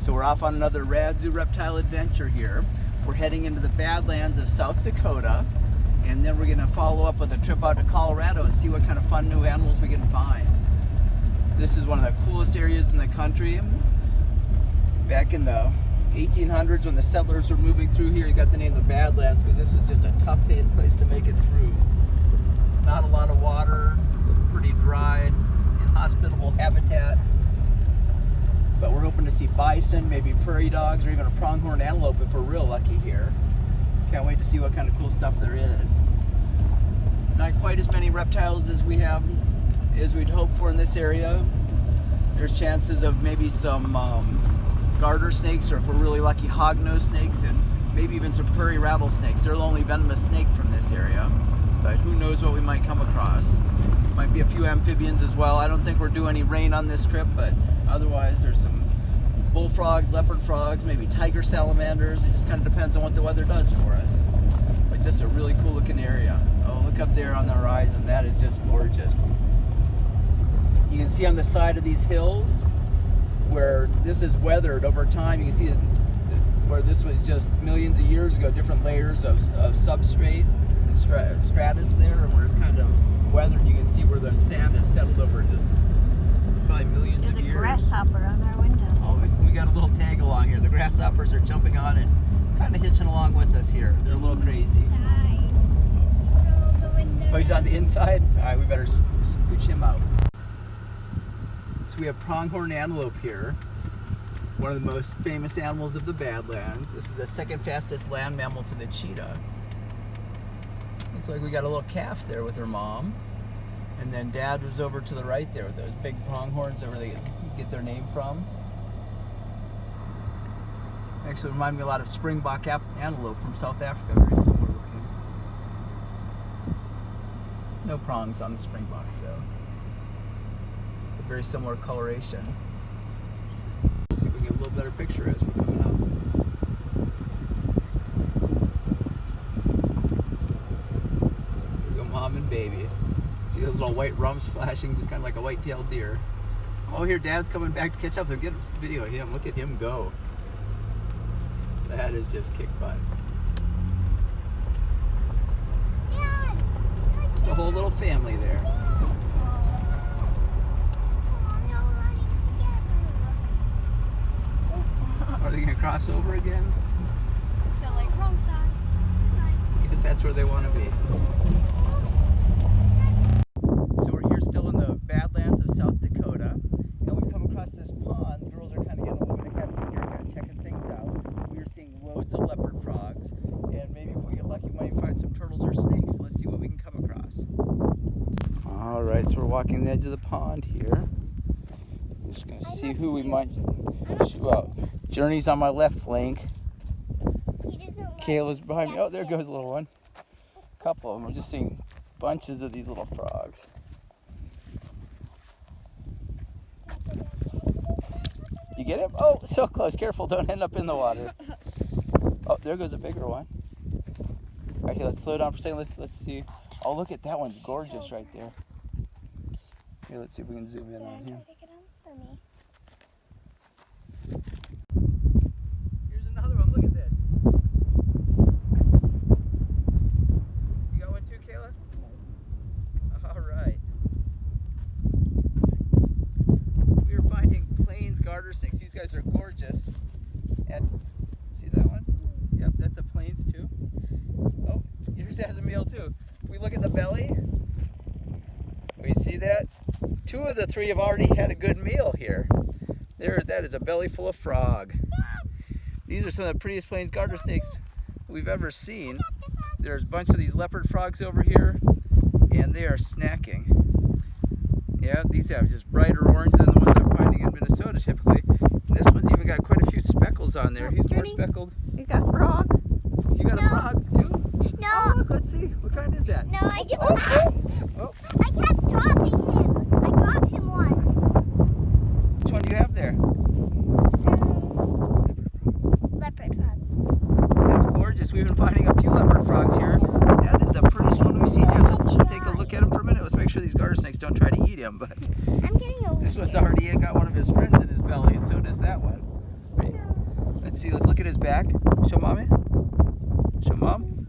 So we're off on another rad zoo reptile adventure here. We're heading into the Badlands of South Dakota, and then we're gonna follow up with a trip out to Colorado and see what kind of fun new animals we can find. This is one of the coolest areas in the country. Back in the 1800s when the settlers were moving through here, you got the name the Badlands because this was just a tough place to make it through. Not a lot of water, it's pretty dry, inhospitable habitat. But we're hoping to see bison, maybe prairie dogs, or even a pronghorn antelope if we're real lucky here. Can't wait to see what kind of cool stuff there is. Not quite as many reptiles as we'd hope for in this area. There's chances of maybe some garter snakes, or if we're really lucky, hognose snakes, and maybe even some prairie rattlesnakes. They're the only venomous snake from this area, but who knows what we might come across. Might be a few amphibians as well. I don't think we're due any rain on this trip, but otherwise there's some bullfrogs, leopard frogs, maybe tiger salamanders. It just kind of depends on what the weather does for us. But just a really cool looking area. Oh, look up there on the horizon. That is just gorgeous. You can see on the side of these hills where this is weathered over time. You can see where this was just millions of years ago, different layers of substrate and stratus there, where it's kind of weathered. You can see where the sand has settled over just probably millions of years. There's a grasshopper on our window. Oh, we got a little tag along here. The grasshoppers are jumping on and kind of hitching along with us here. They're a little crazy. Oh, he's on the inside? All right, we better scooch him out. So we have pronghorn antelope here, one of the most famous animals of the Badlands. This is the second fastest land mammal to the cheetah. Looks like we got a little calf there with her mom. And then Dad was over to the right there with those big pronghorns that where they get their name from. Actually remind me a lot of springbok antelope from South Africa, very similar looking. No prongs on the springboks though. But very similar coloration. We'll see if we can get a little better picture as we're coming up. Here we go, mom and baby. See those little white rumps flashing, just kind of like a white-tailed deer. Oh, here Dad's coming back to catch up. So get a video of him. Look at him go. That is just kick butt. Dad, The whole little family there. Are they gonna cross over again? They're like wrong side. Because that's where they want to be. So we're here still in the Badlands of South Dakota, and we've come across this pond. The girls are kind of getting a little bit ahead of me here, kind of checking things out. We are seeing loads of leopard frogs, and maybe if we get lucky, we might find some turtles or snakes. But let's see what we can come across. All right, so we're walking the edge of the pond here. Just gonna see who we might shoot out. Journey's on my left flank. Kayla's behind me. Oh, there goes a little one. A couple of them. We're just seeing bunches of these little frogs. You get him? Oh, so close. Careful, don't end up in the water. Oh, there goes a bigger one. All right, here, let's slow down for a second. Let's see. Oh, look at that one's gorgeous right there. Here, let's see if we can zoom in on him. Here's another one. Look at this. You got one too, Kayla? All right. We are finding plains garter snakes. These guys are gorgeous. And see that one? Yep, that's a plains too. Oh, yours has a male too. If we look at the belly, we see that. Two of the three have already had a good meal here. There, that is a belly full of frog. These are some of the prettiest plains garter snakes we've ever seen. There's a bunch of these leopard frogs over here, and they are snacking. Yeah, these have just brighter orange than the ones I'm finding in Minnesota typically. This one's even got quite a few speckles on there. He's more speckled. You got frog? You got a frog too? No. Oh, look, let's see. What kind is that? No, I just. Oh. I kept dropping him. I dropped him once. Which one do you have there? Leopard frog. That's gorgeous. We've been finding a few leopard frogs here. That is the prettiest one we've seen yet. Let's take a look at him for a minute. Let's make sure these garter snakes don't try to eat him. But I'm getting over this one's already got one of his friends in his belly, and so does that one. Let's see, let's look at his back. Show mommy. Show mom.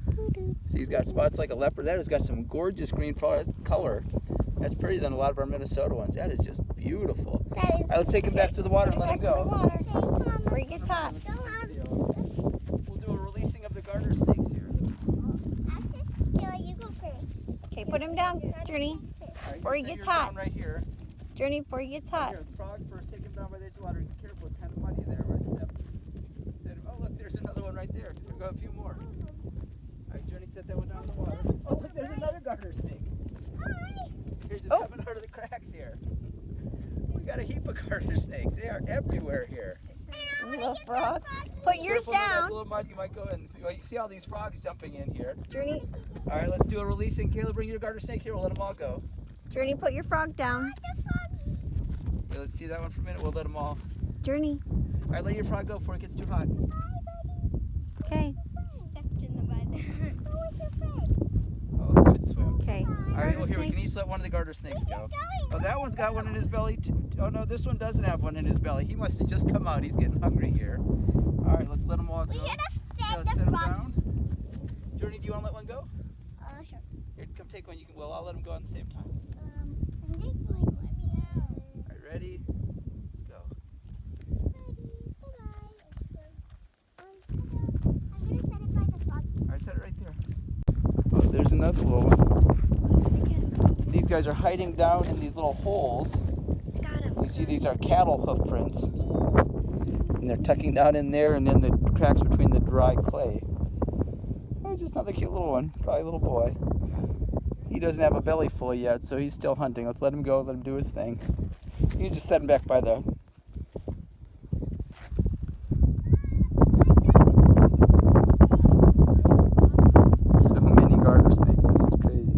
See, he's got spots like a leopard. That has got some gorgeous green color. That's prettier than a lot of our Minnesota ones. That is just beautiful. That is. All right, let's take him back to the water and let him go. Okay, come on. Where he gets hot. We'll do a releasing of the garter snakes here. Kayla, you go first. Okay, put him down, Journey. All right, Before he set gets yours hot. down right here. Journey, before he gets hot. Here, frog first. Take him down by the edge of the water. Be careful, it's kind of muddy there. Where I stepped. Oh, look, there's another one right there. We've got a few more. All right, Journey, set that one down in the water. Oh, look, there's another garter snake. Hi. Here, just coming out of the cracks here. We got a heap of garter snakes. They are everywhere here. Little frog. Put yours Careful, that's down. a little mud. You might go in. Well, you see all these frogs jumping in here. Journey, All right, let's do a releasing. Kayla, bring your garter snake here. We'll let them all go. Journey, put your frog down. Here, let's see that one for a minute. We'll let them all. Journey. All right, let your frog go before it gets too hot. Okay. Stepped in the mud. Oh, what's your friend? Oh, good swim. Okay. All right, Garter well, here, we can snake. each let one of the garter snakes go. Going. Oh, that one's got one in his belly, too. Oh, no, this one doesn't have one in his belly. He must have just come out. He's getting hungry here. All right, let's let them all go. We should have Yeah, fed let's the set 'em frog. down. Journey, do you want to let one go? Sure. Here, come take one. You can. Well, I'll let them go at the same time. I think it's like, let me out. All right, ready? Go. I'm gonna set it by the frog. All right, set it right there. Oh, there's another little one. These guys are hiding down in these little holes. Got him. You see, these are cattle hoof prints, and they're tucking down in there and in the cracks between the dry clay. Oh, just another cute little one, probably a little boy. He doesn't have a belly full yet, so he's still hunting. Let's let him go, let him do his thing. You can just set him back by the... So many garter snakes, this is crazy.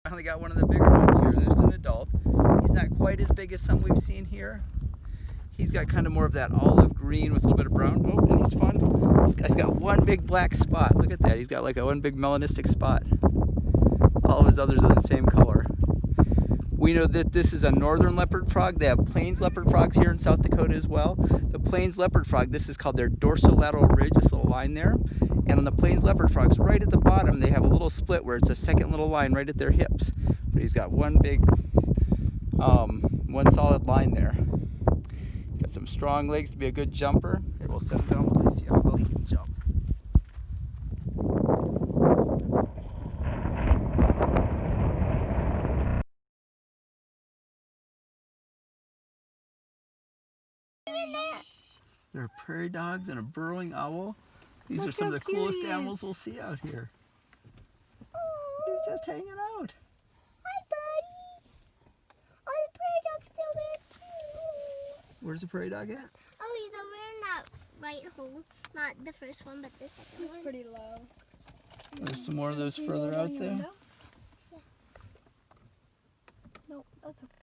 Finally got one of the bigger ones here. There's an adult. He's not quite as big as some we've seen here. He's got kind of more of that olive green with a little bit of brown. Oh, and he's fun. This guy's got one big black spot. Look at that. He's got like a one big melanistic spot. All of his others are the same color. We know that this is a northern leopard frog. They have plains leopard frogs here in South Dakota as well. The plains leopard frog, this is called their dorsolateral ridge, this little line there. And on the plains leopard frogs, right at the bottom, they have a little split where it's a second little line right at their hips. But he's got one big, one solid line there. Got some strong legs to be a good jumper. Here, we'll set him down. We'll see how well he can jump. There are prairie dogs and a burrowing owl. These Look are some of how the cute coolest he animals is. we'll see out here. He's just hanging out. Hi, buddy. Oh, the prairie dog's still there, too. Where's the prairie dog at? Oh, he's over in that right hole. Not the first one, but the second one. Pretty low. There's some more of those further out there. No, that's okay.